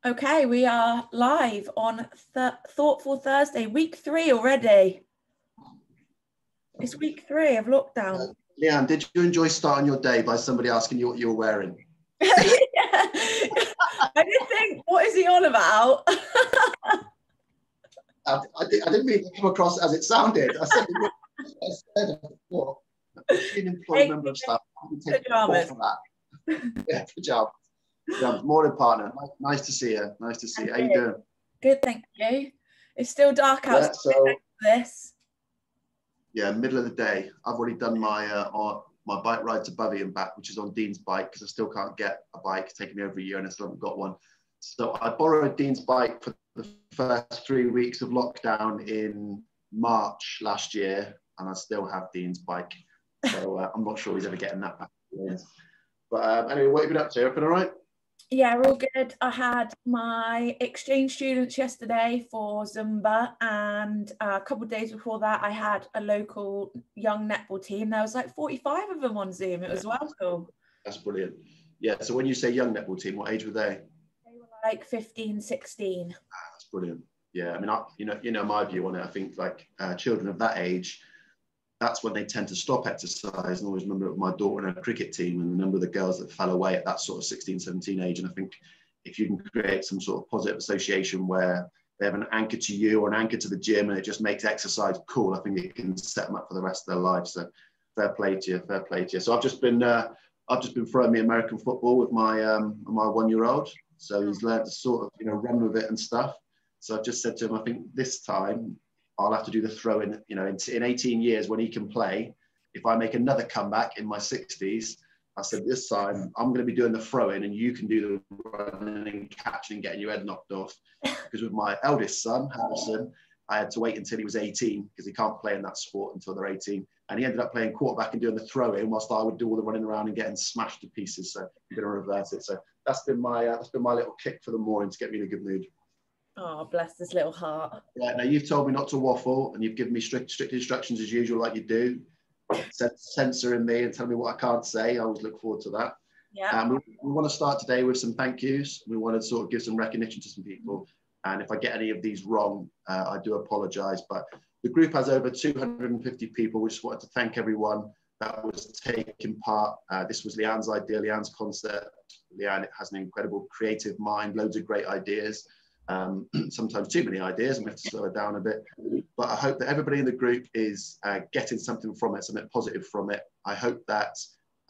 Okay, we are live on Thoughtful Thursday, week 3 already. It's week 3 of lockdown. Leanne, did you enjoy starting your day by somebody asking you what you were wearing? Yeah. I did think, what is he on about? I didn't mean to come across as it sounded. I said what? An employed member of staff. Pajamas. For that. Yeah, pajamas. Morning, partner. Nice to see you. Nice to see you. How you doing? Good, thank you. It's still dark outside. Yeah, middle of the day. I've already done my bike ride to Bovey and back, which is on Dean's bike, because I still can't get a bike. It's taken me over a year and I still haven't got one. So I borrowed Dean's bike for the first 3 weeks of lockdown in March last year, and I still have Dean's bike. So I'm not sure he's ever getting that back. But anyway, what have you been up to? Everything all right? Yeah, we're all good. I had my exchange students yesterday for Zumba, and a couple of days before that I had a local young netball team. There was like 45 of them on Zoom. It was well cool. That's brilliant. Yeah, so when you say young netball team, what age were they? They were like 15, 16. That's brilliant. Yeah, I mean, you know my view on it. I think like children of that age, that's when they tend to stop exercise. And I always remember my daughter in a cricket team and the number of the girls that fell away at that sort of 16, 17 age. And I think if you can create some sort of positive association where they have an anchor to you or an anchor to the gym and it just makes exercise cool, I think it can set them up for the rest of their life. So fair play to you, fair play to you. So I've just been throwing me American football with my 1-year-old. So he's learned to sort of, run with it and stuff. So I've just said to him, I think this time I'll have to do the throw in, in 18 years when he can play. If I make another comeback in my 60s, I said, this time I'm going to be doing the throw in and you can do the running and catching and getting your head knocked off. Because with my eldest son, Harrison, I had to wait until he was 18 because he can't play in that sport until they're 18. And he ended up playing quarterback and doing the throw in whilst I would do all the running around and getting smashed to pieces. So I'm going to reverse it. So that's been my little kick for the morning to get me in a good mood. Oh, bless this little heart. Yeah, now you've told me not to waffle and you've given me strict instructions as usual, like you do. Censoring me and telling me what I can't say. I always look forward to that. Yeah. We want to start today with some thank yous. We want to sort of give some recognition to some people. And if I get any of these wrong, I do apologise. But the group has over 250 people. We just wanted to thank everyone that was taking part. This was Leanne's idea, Leanne's concept. Leanne has an incredible creative mind, loads of great ideas. Sometimes too many ideas and we have to slow it down a bit, but I hope that everybody in the group is getting something from it, something positive from it. I hope that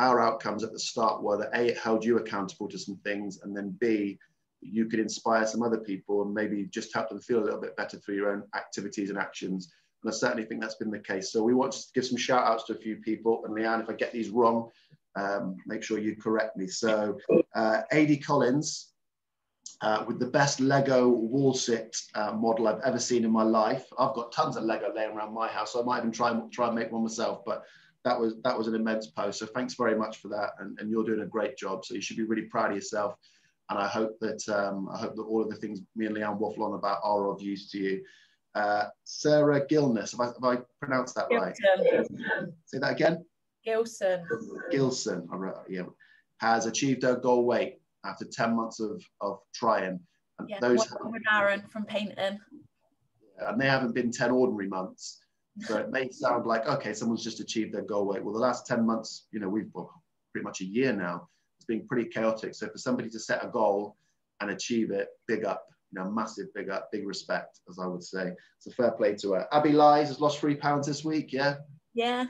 our outcomes at the start were that A, it held you accountable to some things, and then B, you could inspire some other people and maybe just help them feel a little bit better through your own activities and actions. And I certainly think that's been the case. So we want to give some shout outs to a few people, and Leanne, if I get these wrong, make sure you correct me. So AD Collins, with the best Lego wall sit model I've ever seen in my life. I've got tons of Lego laying around my house, so I might even try and make one myself. But that was an immense post. So thanks very much for that, and you're doing a great job. So you should be really proud of yourself. And I hope that all of the things me and Leanne waffle on about are of use to you. Sarah Gilness, have I pronounced that right? Say that again. Gilson, yeah, has achieved her goal weight after 10 months of trying. And yeah, those with Aaron from painting. And they haven't been 10 ordinary months. So it may sound like, okay, someone's just achieved their goal weight. Well, the last 10 months, we've pretty much a year now. It's been pretty chaotic. So for somebody to set a goal and achieve it, big up, massive big up, big respect, as I would say. So fair play to her. Abby Lies has lost 3 pounds this week, yeah? Yeah.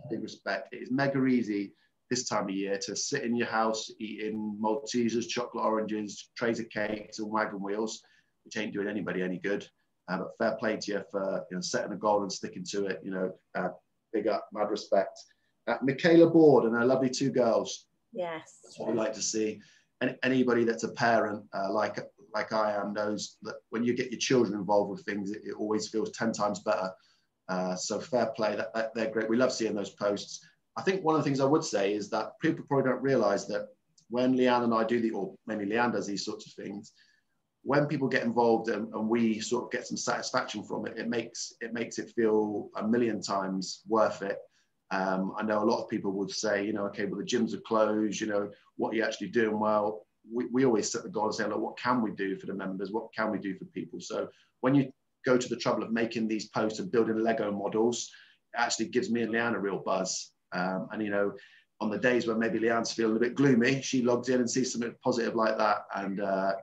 Big respect. It is mega easy this time of year to sit in your house eating Maltesers, chocolate oranges, trays of cakes and wagon wheels, which ain't doing anybody any good. But fair play to you for setting a goal and sticking to it. Big up, mad respect. Michaela Board and her lovely 2 girls. Yes. That's what we like to see. And anybody that's a parent, like I am, knows that when you get your children involved with things, it always feels 10 times better. So fair play. That they're great. We love seeing those posts. I think one of the things I would say is that people probably don't realise that when Leanne and I do or mainly Leanne does these sorts of things, when people get involved and we sort of get some satisfaction from it, it makes it feel a million times worth it. I know a lot of people would say, okay, well, the gyms are closed, what are you actually doing? Well, we always set the goal and say, look, what can we do for the members? What can we do for people? So when you go to the trouble of making these posts and building Lego models, it actually gives me and Leanne a real buzz. And, you know, on the days when maybe Leanne's feeling a bit gloomy, she logs in and sees something positive like that. And,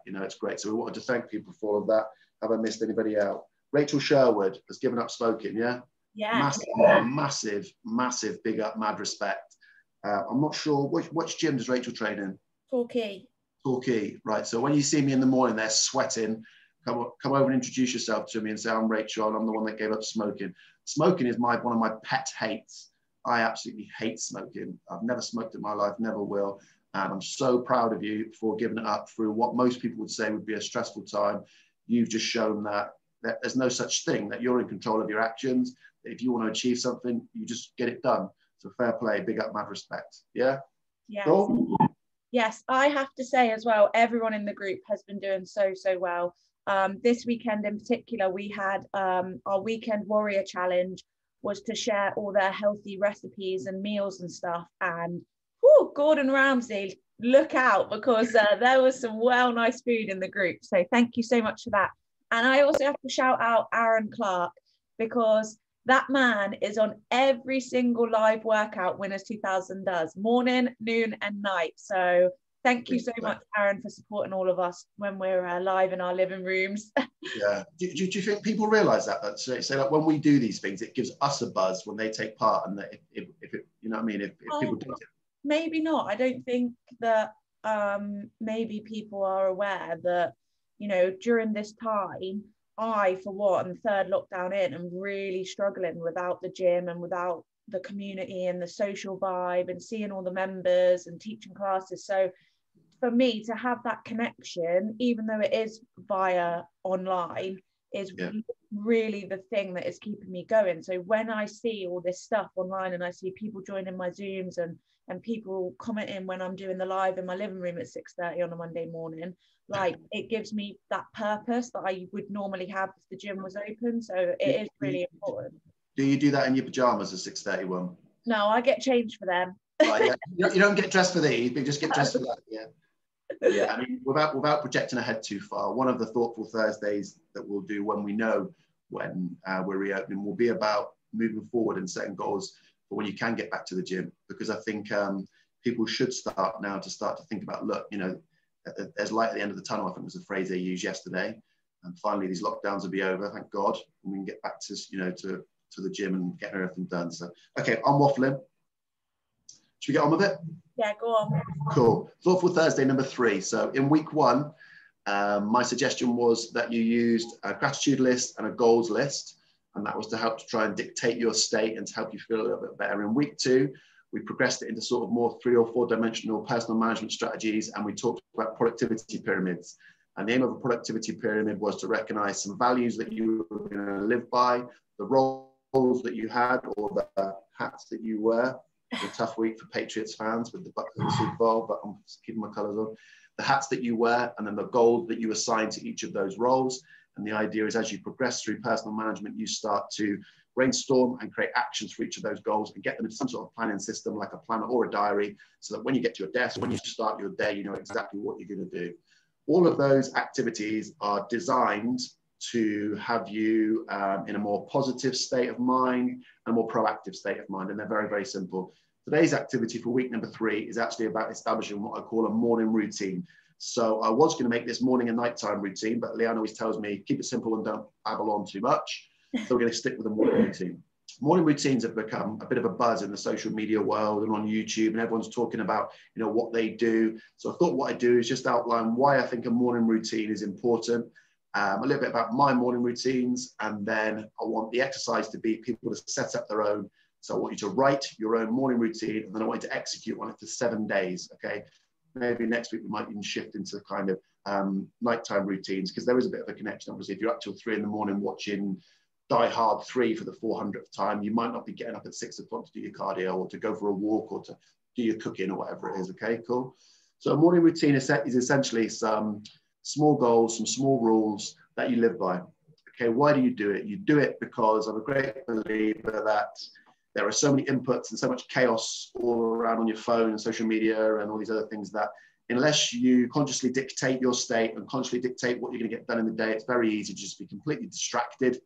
you know, it's great. So we wanted to thank people for all of that. Have I missed anybody out? Rachel Sherwood has given up smoking, yeah? Yeah. Massive big up, mad respect. I'm not sure, which gym does Rachel train in? Torquay, right. So when you see me in the morning, they're sweating. Come over and introduce yourself to me and say, I'm Rachel, and I'm the one that gave up smoking. Smoking is one of my pet hates. I absolutely hate smoking. I've never smoked in my life, never will. And I'm so proud of you for giving it up through what most people would say would be a stressful time. You've just shown that there's no such thing, that you're in control of your actions. That if you want to achieve something, you just get it done. So fair play, big up, mad respect. Yeah? Yes. Cool? Yes, I have to say as well, everyone in the group has been doing so well. This weekend in particular, we had our weekend warrior challenge was to share all their healthy recipes and meals and stuff. And Gordon Ramsay, look out, because there was some nice food in the group. So thank you so much for that. And I also have to shout out Aaron Clark, because that man is on every single live workout Winners 2000 does, morning, noon and night. So thank you so much, Aaron, for supporting all of us when we're live in our living rooms. Yeah. Do you think people realise that? So like when we do these things, it gives us a buzz when they take part, and that if it, you know what I mean? If people do it. Maybe not. I don't think that maybe people are aware that, you know, during this time, I, for one, third lockdown in, am really struggling without the gym and without the community and the social vibe and seeing all the members and teaching classes. So for me to have that connection, even though it is via online, is really the thing that is keeping me going. So when I see all this stuff online and I see people joining my Zooms and people commenting when I'm doing the live in my living room at 6:30 on a Monday morning, like, it gives me that purpose that I would normally have if the gym was open. So it is really important. Do you do that in your pajamas at 6:31? No, I get changed for them. Right, yeah. You don't get dressed for these, but you just get dressed for that. Yeah. Yeah, I mean, without projecting ahead too far, one of the Thoughtful Thursdays that we'll do when we know when we're reopening will be about moving forward and setting goals for when you can get back to the gym. Because I think people should start now to think about, look, you know, there's light at the end of the tunnel, I think was the phrase they used yesterday. And finally, these lockdowns will be over, thank God, and we can get back to, you know, to the gym and getting everything done. So, okay, I'm waffling. Should we get on with it? Yeah, go on. Cool. Thoughtful Thursday number 3. So in week 1, my suggestion was that you used a gratitude list and a goals list, and that was to help to try and dictate your state and to help you feel a little bit better. In week 2, we progressed it into sort of more 3 or 4 dimensional personal management strategies, and we talked about productivity pyramids. And the aim of a productivity pyramid was to recognize some values that you were going to live by, the roles that you had, or the hats that you wear. It's a tough week for Patriots fans with the Bucks in the Super Bowl, but I'm just keeping my colours on. The hats that you wear, and then the goals that you assign to each of those roles. And the idea is, as you progress through personal management, you start to brainstorm and create actions for each of those goals and get them into some sort of planning system, like a planner or a diary, so that when you get to your desk, when you start your day, you know exactly what you're going to do. All of those activities are designed to have you in a more positive state of mind, a more proactive state of mind, and they're very, very simple. Today's activity for week number 3 is actually about establishing what I call a morning routine. So I was going to make this morning and nighttime routine, but Leanne always tells me, keep it simple and don't babble on too much. So we're going to stick with the morning routine. Morning routines have become a bit of a buzz in the social media world and on YouTube, and everyone's talking about, you know, what they do. So I thought what I'd do is just outline why I think a morning routine is important, a little bit about my morning routines, and then I want the exercise to be people to set up their own. So I want you to write your own morning routine, and then I want you to execute on it for 7 days, okay? Maybe next week we might even shift into kind of nighttime routines, because there is a bit of a connection. Obviously, if you're up till 3 in the morning watching Die Hard 3 for the 400th time, you might not be getting up at 6 o'clock to do your cardio or to go for a walk or to do your cooking or whatever it is, okay, cool? So a morning routine is essentially some small goals, some small rules that you live by. Okay, why do you do it? You do it because I'm a great believer that there are so many inputs and so much chaos all around on your phone and social media and all these other things that unless you consciously dictate your state and consciously dictate what you're going to get done in the day, it's very easy to just be completely distracted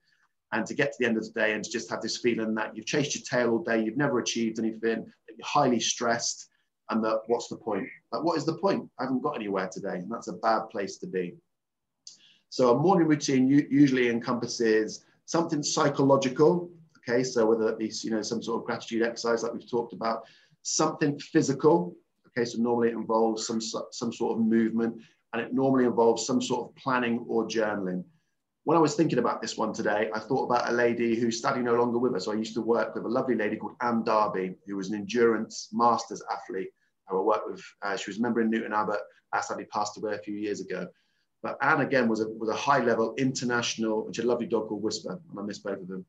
and to get to the end of the day and to just have this feeling that you've chased your tail all day, you've never achieved anything, that you're highly stressed, and that what's the point? Like, what is the point? I haven't got anywhere today, and that's a bad place to be. So a morning routine usually encompasses something psychological, okay? So whether it be, you know, some sort of gratitude exercise like we've talked about, something physical, okay? So normally it involves some sort of movement, and it normally involves some sort of planning or journaling. When I was thinking about this one today, I thought about a lady who's sadly no longer with us. So I used to work with a lovely lady called Anne Darby, who was an endurance masters athlete who I worked with. She was a member in Newton Abbott, sadly passed away a few years ago. But Anne, again, was a high-level international, which had a lovely dog called Whisper, and I miss both of them.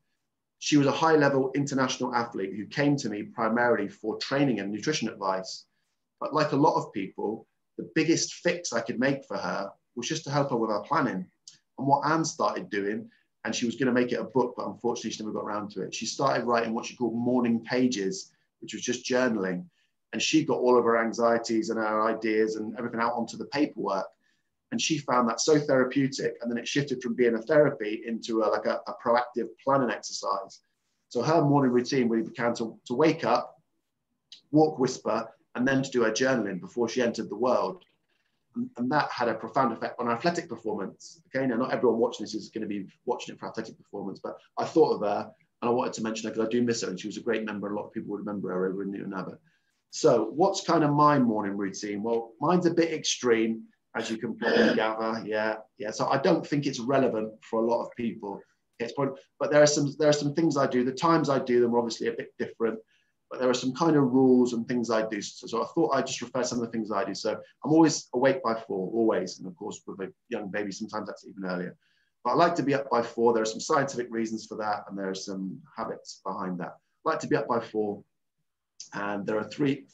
She was a high-level international athlete who came to me primarily for training and nutrition advice. But like a lot of people, the biggest fix I could make for her was just to help her with her planning. And what Anne started doing, and she was going to make it a book, but unfortunately she never got around to it. She started writing what she called morning pages, which was just journaling. And she got all of her anxieties and her ideas and everything out onto the paperwork. And she found that so therapeutic. And then it shifted from being a therapy into like a proactive planning exercise. So her morning routine really began to wake up, walk Whisper, and then to do her journaling before she entered the world. And that had a profound effect on her athletic performance. Okay, now not everyone watching this is going to be watching it for athletic performance, but I thought of her and I wanted to mention her because I do miss her, and she was a great member. A lot of people would remember her over in Newton Abbott. So what's kind of my morning routine? Well, mine's a bit extreme, as you can probably gather. Yeah. So I don't think it's relevant for a lot of people. But there are some things I do. The times I do them are obviously a bit different. But there are some kind of rules and things I do. So I thought I'd just refer some of the things I do. So I'm always awake by 4, always. And of course, with a young baby, sometimes that's even earlier. But I like to be up by 4. There are some scientific reasons for that, and there are some habits behind that. I like to be up by 4. And there are three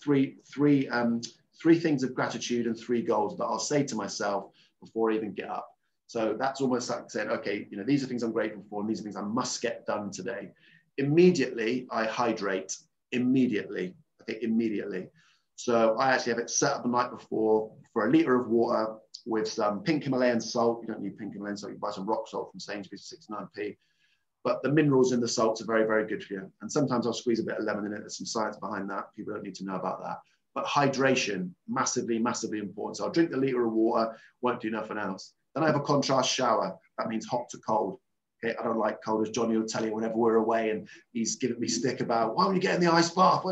things of gratitude and 3 goals that I'll say to myself before I even get up. So that's almost like saying, okay, you know, these are things I'm grateful for, and these are things I must get done today. Immediately, I hydrate. Immediately. So I actually have it set up the night before for a litre of water with some pink Himalayan salt. You don't need pink Himalayan salt, you buy some rock salt from Sainsbury's, 69p. But the minerals in the salts are very, very good for you. And sometimes I'll squeeze a bit of lemon in it. There's some science behind that. People don't need to know about that. But hydration, massively, massively important. So I'll drink the litre of water, won't do nothing else. Then I have a contrast shower. That means hot to cold. Okay, I don't like cold, as Johnny will tell you whenever we're away and he's giving me stick about, why don't you get in the ice bath?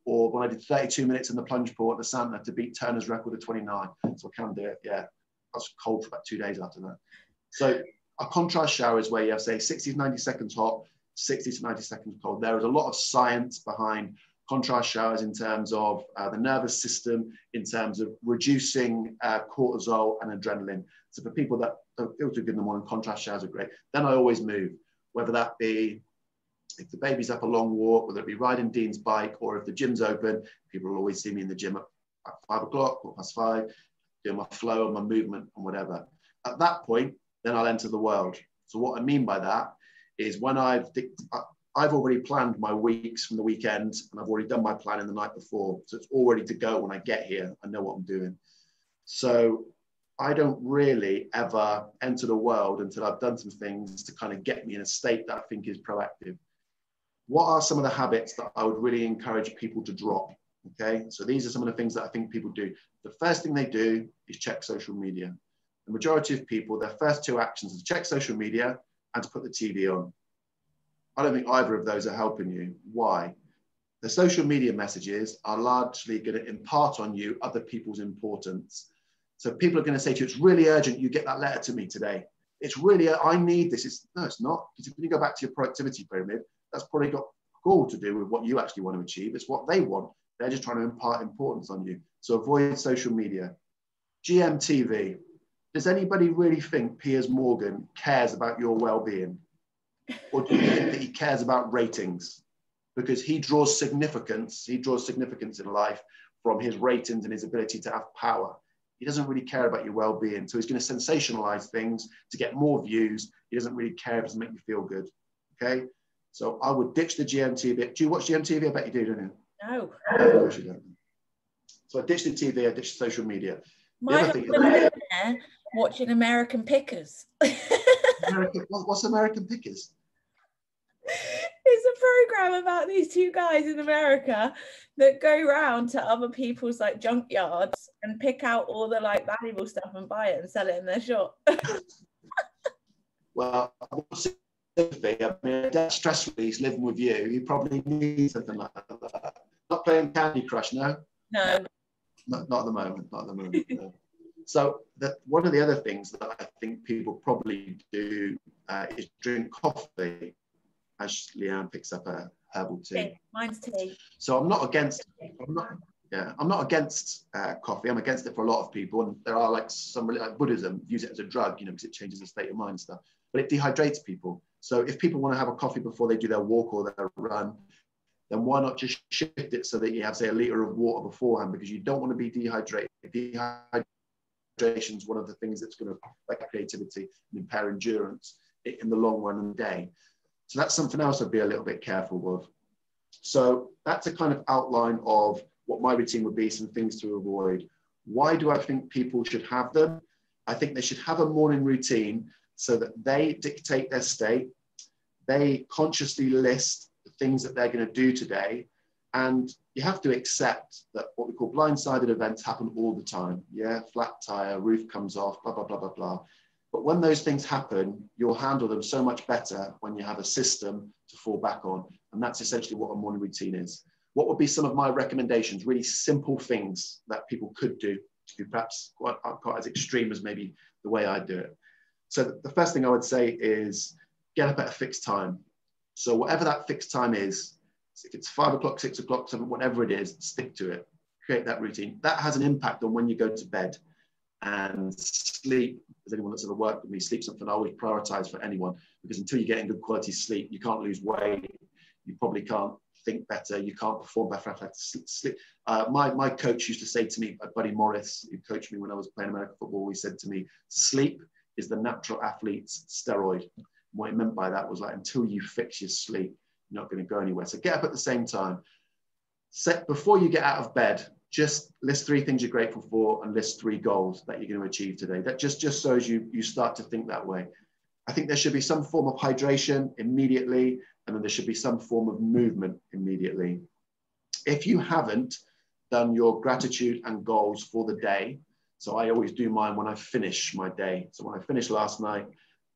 Or when I did 32 minutes in the plunge pool at the Santa to beat Turner's record of 29. So I can do it, yeah. I was cold for about 2 days after that. So a contrast shower is where you have, say, 60 to 90 seconds hot, 60 to 90 seconds cold. There is a lot of science behind contrast showers in terms of the nervous system, in terms of reducing cortisol and adrenaline. So for people that don't feel too good in the morning, contrast showers are great. Then I always move, whether that be if the baby's up a long walk, whether it be riding Dean's bike, or if the gym's open, people will always see me in the gym at 5 o'clock or past 5, doing my flow and my movement and whatever. At that point, then I'll enter the world. So what I mean by that is when I've already planned my weeks from the weekend, and I've already done my planning the night before. So it's all ready to go when I get here. I know what I'm doing. So I don't really ever enter the world until I've done some things to kind of get me in a state that I think is proactive. What are some of the habits that I would really encourage people to drop? Okay, so these are some of the things that I think people do. The first thing they do is check social media. The majority of people, their first 2 actions is to check social media and to put the TV on. I don't think either of those are helping you. Why? The social media messages are largely going to impart on you other people's importance. So people are going to say to you, it's really urgent you get that letter to me today. It's really, I need this. No, it's not. Because if you go back to your productivity pyramid, that's probably got all to do with what you actually want to achieve. It's what they want. They're just trying to impart importance on you. So avoid social media. GMTV. Does anybody really think Piers Morgan cares about your well-being? Or do you think that he cares about ratings? Because he draws significance in life from his ratings and his ability to have power. He doesn't really care about your well-being. So he's going to sensationalize things to get more views. He doesn't really care if it doesn't make you feel good. Okay? So I would ditch the GMTV. Do you watch GMTV? I bet you do, don't you? No. Of course you don't. So I ditched the TV, I ditched social media. My husband is there watching American Pickers. What's American Pickers? It's a program about these two guys in America that go around to other people's like junkyards and pick out all the like valuable stuff and buy it and sell it in their shop. Well, I mean, that's stress release living with you. You probably need something like that. Not playing Candy Crush, no? No. Not at the moment, not at the moment. No. So one of the other things that I think people probably do is drink coffee, as Leanne picks up a herbal tea. Okay, mine's tea. So I'm not against coffee. I'm against it for a lot of people, and there are like some like Buddhism use it as a drug, because it changes the state of mind and stuff. But it dehydrates people. So if people want to have a coffee before they do their walk or their run, then why not just shift it so that you have, say, a litre of water beforehand, because you don't want to be dehydrated. Dehydration is one of the things that's going to affect creativity and impair endurance in the long run of the day. So that's something else I'd be a little bit careful of. So that's a kind of outline of what my routine would be, some things to avoid. Why do I think people should have them? I think they should have a morning routine so that they dictate their state. They consciously list the things that they're going to do today. And you have to accept that what we call blindsided events happen all the time. Yeah, flat tire, roof comes off, blah, blah, blah, blah, blah. But when those things happen, you'll handle them so much better when you have a system to fall back on. And that's essentially what a morning routine is. What would be some of my recommendations, really simple things that people could do to be perhaps quite as extreme as maybe the way I do it? So the first thing I would say is get up at a fixed time. So whatever that fixed time is, if it's 5 o'clock, 6 o'clock, 7, whatever it is, stick to it. Create that routine. That has an impact on when you go to bed. And sleep, as anyone that's ever worked with me, sleep's something I always prioritize for anyone, because until you get in good quality sleep, you can't lose weight, you probably can't think better, you can't perform better after sleep. My coach used to say to me, Buddy Morris, who coached me when I was playing American football, he said to me, sleep is the natural athlete's steroid. And what he meant by that was like, until you fix your sleep, you're not going to go anywhere. So get up at the same time. Before you get out of bed, just list 3 things you're grateful for and list 3 goals that you're going to achieve today. That just so as you start to think that way. I think there should be some form of hydration immediately, and then there should be some form of movement immediately. If you haven't done your gratitude and goals for the day, so I always do mine when I finish my day. So when I finished last night,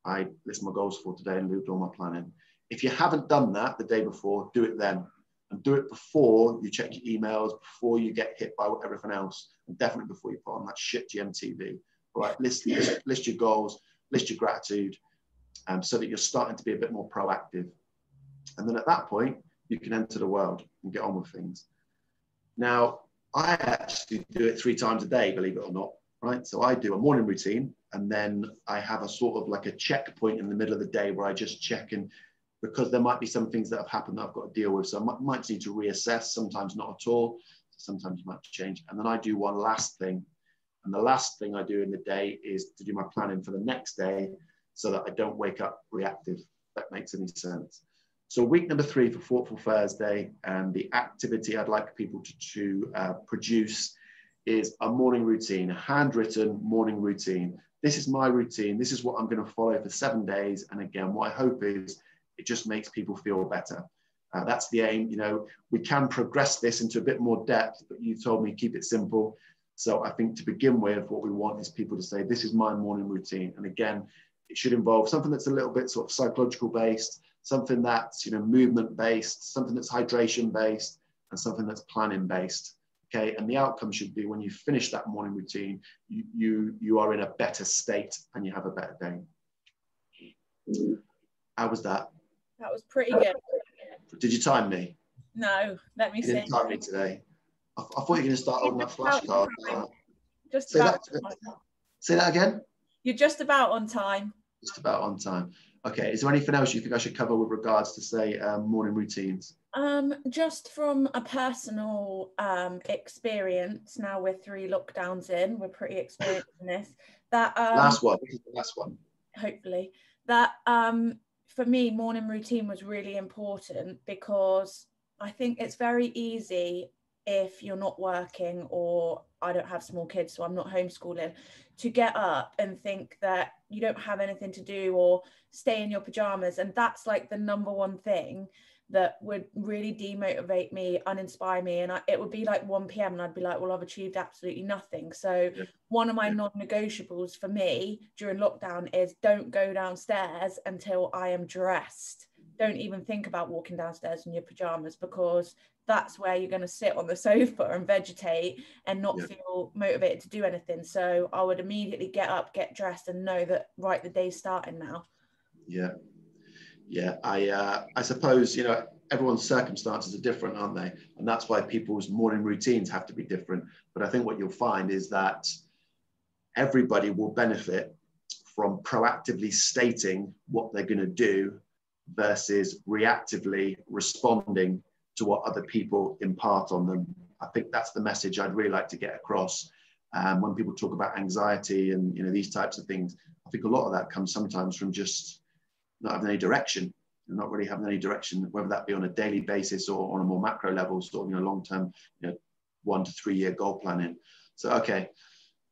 I list my goals for today and do all my planning. If you haven't done that the day before, do it then. And do it before you check your emails, before you get hit by everything else, and definitely before you put on that shit GMTV. All right, list your goals, list your gratitude, so that you're starting to be a bit more proactive. And then at that point, you can enter the world and get on with things. Now, I actually do it 3 times a day, believe it or not, right? So I do a morning routine, and then I have a sort of like a checkpoint in the middle of the day where I just check in, because there might be some things that have happened that I've got to deal with. So I might need to reassess, sometimes not at all. Sometimes you might change. And then I do one last thing. And the last thing I do in the day is to do my planning for the next day so that I don't wake up reactive, if that makes any sense. So week number 3 for Thoughtful Thursday, and the activity I'd like people to produce is a morning routine, a handwritten morning routine. This is my routine. This is what I'm going to follow for 7 days. And again, what I hope is it just makes people feel better. That's the aim. We can progress this into a bit more depth, but you told me keep it simple. So I think to begin with, what we want is people to say, this is my morning routine. And again, it should involve something that's a little bit sort of psychological based, something that's movement based, something that's hydration based, and something that's planning based. Okay, and the outcome should be when you finish that morning routine, you are in a better state and you have a better day. How was that? That was pretty good. Did you time me? No, let me see. You didn't time me today. I thought you were going to start on that flashcard. Say that again? You're just about on time. Just about on time. Okay, is there anything else you think I should cover with regards to, say, morning routines? Just from a personal experience, now we're 3 lockdowns in, we're pretty experienced in this. That last one, this is the last one. Hopefully. That for me, morning routine was really important, because I think it's very easy if you're not working, or I don't have small kids, so I'm not homeschooling, to get up and think that you don't have anything to do or stay in your pajamas. And that's like the number one thing that would really demotivate me, uninspire me. And it would be like 1 p.m. and I'd be like, well, I've achieved absolutely nothing. So one of my non-negotiables for me during lockdown is don't go downstairs until I am dressed. Don't even think about walking downstairs in your pajamas, because that's where you're going to sit on the sofa and vegetate and not feel motivated to do anything. So I would immediately get up, get dressed, and know that, right, the day's starting now. I suppose, you know, everyone's circumstances are different, aren't they? And that's why people's morning routines have to be different. But I think what you'll find is that everybody will benefit from proactively stating what they're going to do versus reactively responding to what other people impart on them. I think that's the message I'd really like to get across. When people talk about anxiety and, you know, these types of things, I think a lot of that comes sometimes from just not having any direction, not really having any direction, whether that be on a daily basis or on a more macro level, sort of, you know, long-term, you know, 1 to 3 year goal planning. So, okay.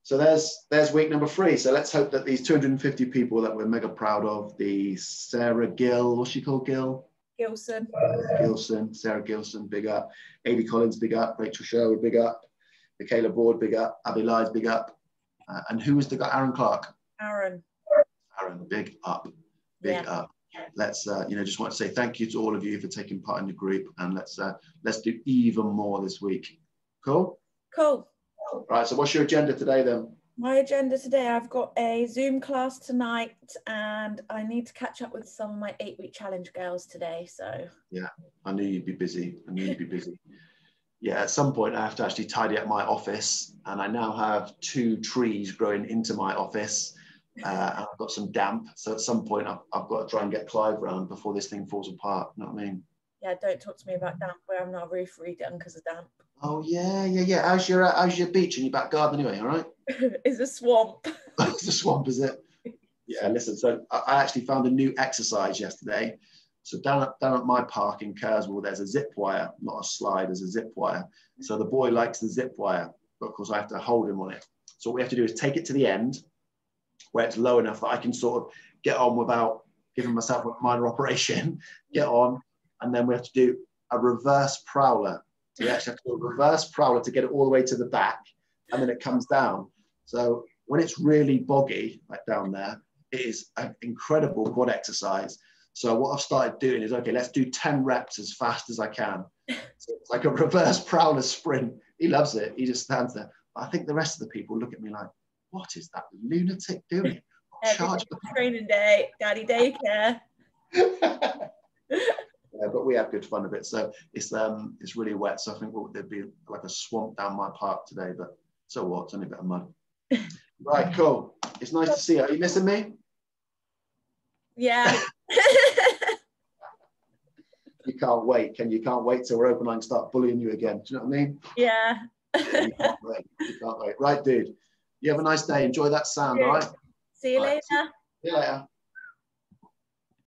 So there's week number 3. So let's hope that these 250 people that we're mega proud of, the Sarah Gill, what's she called, Gill? Gilson, Sarah Gilson, big up. Amy Collins, big up. Rachel Sherwood, big up. Michaela Board, big up. Abby Lyons, big up. And who was the guy? Aaron Clark. Aaron, big up. Big up. Let's you know, just want to say thank you to all of you for taking part in the group, and let's do even more this week. Cool. Right, so what's your agenda today then? My agenda today, I've got a Zoom class tonight, and I need to catch up with some of my 8-week challenge girls today. So yeah, I knew you'd be busy. Yeah, at some point I have to actually tidy up my office, and I now have 2 trees growing into my office. I've got some damp, so at some point I've got to try and get Clive round before this thing falls apart. You know what I mean? Yeah, don't talk to me about damp. We're having our roof redone because of damp. Oh yeah. How's your beach in your back garden anyway? All right. It's a swamp. It's a swamp, is it? Yeah. Listen, so I actually found a new exercise yesterday. So down at my park in Kerswell, there's a zip wire, not a slide. There's a zip wire. So the boy likes the zip wire, but of course I have to hold him on it. So what we have to do is take it to the end, where it's low enough that I can sort of get on without giving myself a minor operation, get on, and then we have to do a reverse prowler. So we actually have to do a reverse prowler to get it all the way to the back, and then it comes down. So when it's really boggy, like down there, it is an incredible quad exercise. So what I've started doing is, okay, let's do 10 reps as fast as I can. So it's like a reverse prowler sprint. He loves it. He just stands there. But I think the rest of the people look at me like, what is that lunatic doing? Training day, daddy daycare. Yeah, but we have good fun of it. So it's really wet. So I think there'd be like a swamp down my park today, but so what? It's only a bit of mud. Right, cool. It's nice to see you. Are you missing me? Yeah. You can't wait, can you? Can't wait till we're open and start bullying you again. Do you know what I mean? Yeah. You can't wait. You can't wait. Right, dude. You have a nice day. Enjoy that sound, all right? See you later. See you later.